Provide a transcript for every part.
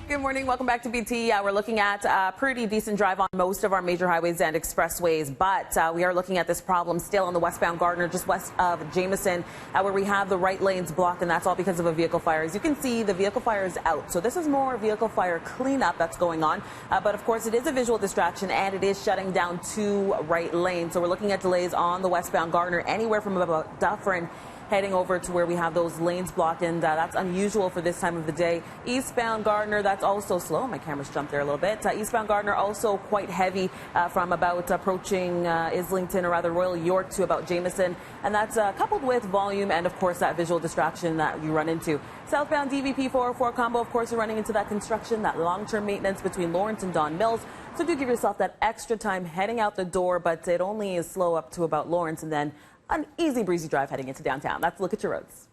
Good morning. Welcome back to BT. We're looking at a pretty decent drive on most of our major highways and expressways, but we are looking at this problem still on the westbound Gardner, just west of Jameson, where we have the right lanes blocked, and that's all because of a vehicle fire. As you can see, the vehicle fire is out. So this is more vehicle fire cleanup that's going on. But of course, it is a visual distraction, and it is shutting down 2 right lanes. So we're looking at delays on the westbound Gardner, anywhere from about Dufferin heading over to where we have those lanes blocked, and that's unusual for this time of the day. Eastbound Gardner, that's also slow. My camera's jumped there a little bit. Eastbound Gardner also quite heavy from about approaching Islington, or rather Royal York, to about Jameson, and that's coupled with volume and of course that visual distraction that you run into. Southbound DVP 404 combo, of course, you're running into that construction, that long-term maintenance between Lawrence and Don Mills. So do give yourself that extra time heading out the door, but it only is slow up to about Lawrence, and then an easy breezy drive heading into downtown. Let's look at your roads.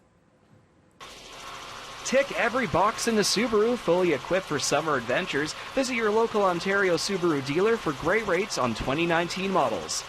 Tick every box in the Subaru, fully equipped for summer adventures. Visit your local Ontario Subaru dealer for great rates on 2019 models.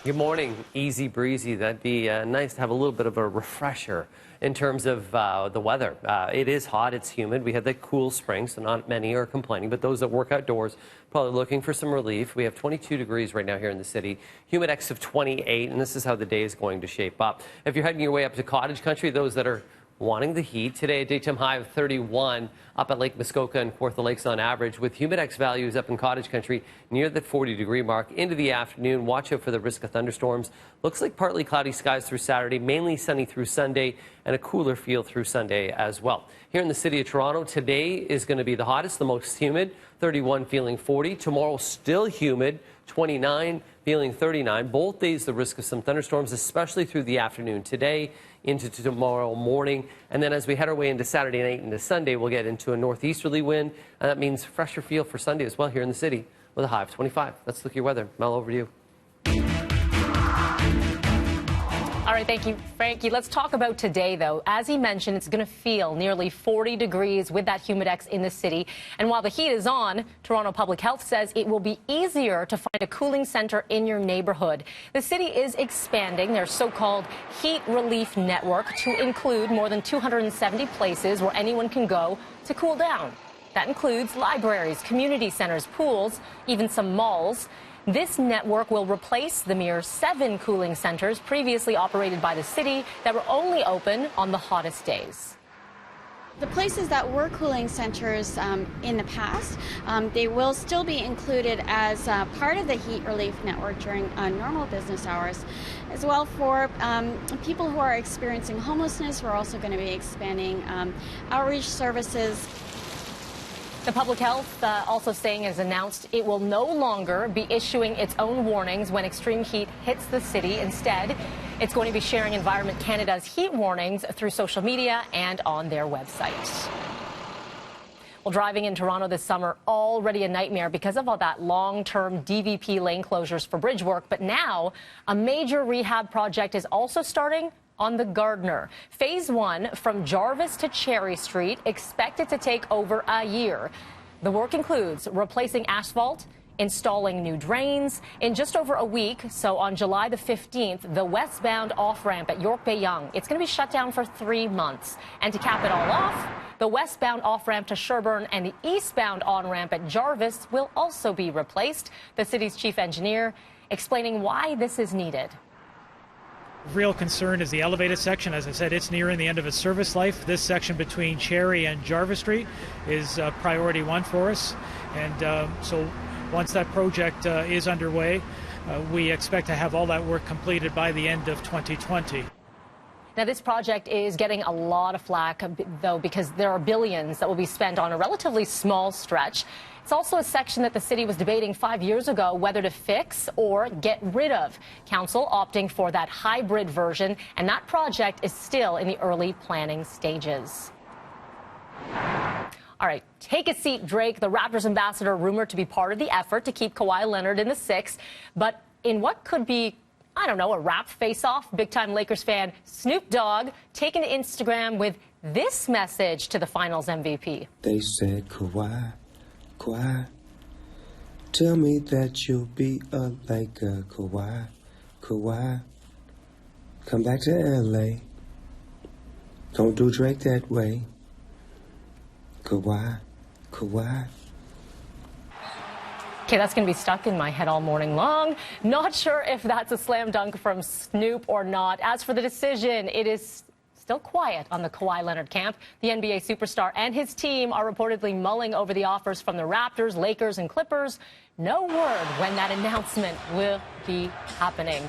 Good morning. Easy breezy. That'd be nice to have a little bit of a refresher in terms of the weather. It is hot, it's humid. We had that cool spring, so not many are complaining, but those that work outdoors probably looking for some relief. We have 22 degrees right now here in the city, humidex of 28, and this is how the day is going to shape up. If you're heading your way up to Cottage Country, those that are wanting the heat, today a daytime high of 31 up at Lake Muskoka and Kawartha Lakes on average, with humidex values up in Cottage Country near the 40-degree mark into the afternoon. Watch out for the risk of thunderstorms. Looks like partly cloudy skies through Saturday, mainly sunny through Sunday, and a cooler feel through Sunday as well. Here in the city of Toronto, today is going to be the hottest, the most humid, 31 feeling 40. Tomorrow still humid, 29 feeling 39. Both days the risk of some thunderstorms, especially through the afternoon today into tomorrow morning. And then as we head our way into Saturday night into Sunday, we'll get into a northeasterly wind, and that means fresher feel for Sunday as well here in the city with a high of 25. Let's look at your weather. Mel, over to you. All right, thank you, Frankie. Let's talk about today, though. As he mentioned, it's going to feel nearly 40 degrees with that humidex in the city. And while the heat is on, Toronto Public Health says it will be easier to find a cooling center in your neighborhood. The city is expanding their so-called heat relief network to include more than 270 places where anyone can go to cool down. That includes libraries, community centers, pools, even some malls. This network will replace the mere 7 cooling centers previously operated by the city that were only open on the hottest days. The places that were cooling centers in the past, they will still be included as part of the heat relief network during normal business hours. As well, for people who are experiencing homelessness, we're also going to be expanding outreach services. The Public Health also saying, has announced it will no longer be issuing its own warnings when extreme heat hits the city. Instead, it's going to be sharing Environment Canada's heat warnings through social media and on their website. Well, driving in Toronto this summer, already a nightmare because of all that long-term DVP lane closures for bridge work. But now a major rehab project is also starting on the Gardner. Phase 1 from Jarvis to Cherry Street, expected to take over a year. The work includes replacing asphalt, installing new drains. In just over a week, so on July the 15th, the westbound off-ramp at York Bay Yonge, it's going to be shut down for 3 months. And to cap it all off, the westbound off-ramp to Sherbourne and the eastbound on-ramp at Jarvis will also be replaced. The city's chief engineer explaining why this is needed. Real concern is the elevated section. As I said, it's nearing the end of its service life. This section between Cherry and Jarvis Street is priority 1 for us. And so once that project is underway, we expect to have all that work completed by the end of 2020. Now, this project is getting a lot of flack, though, because there are billions that will be spent on a relatively small stretch. It's also a section that the city was debating 5 years ago whether to fix or get rid of. Council opting for that hybrid version, and that project is still in the early planning stages. All right, take a seat, Drake. The Raptors ambassador rumored to be part of the effort to keep Kawhi Leonard in the 6, but in what could be, I don't know, a rap face-off, big-time Lakers fan Snoop Dogg taking to Instagram with this message to the Finals MVP. They said, Kawhi, tell me that you'll be a Laker, Kawhi. Come back to L.A. Don't do Drake that way. Kawhi, Kawhi. Okay, that's going to be stuck in my head all morning long. Not sure if that's a slam dunk from Snoop or not. As for the decision, it is still quiet on the Kawhi Leonard camp. The NBA superstar and his team are reportedly mulling over the offers from the Raptors, Lakers, and Clippers. No word when that announcement will be happening.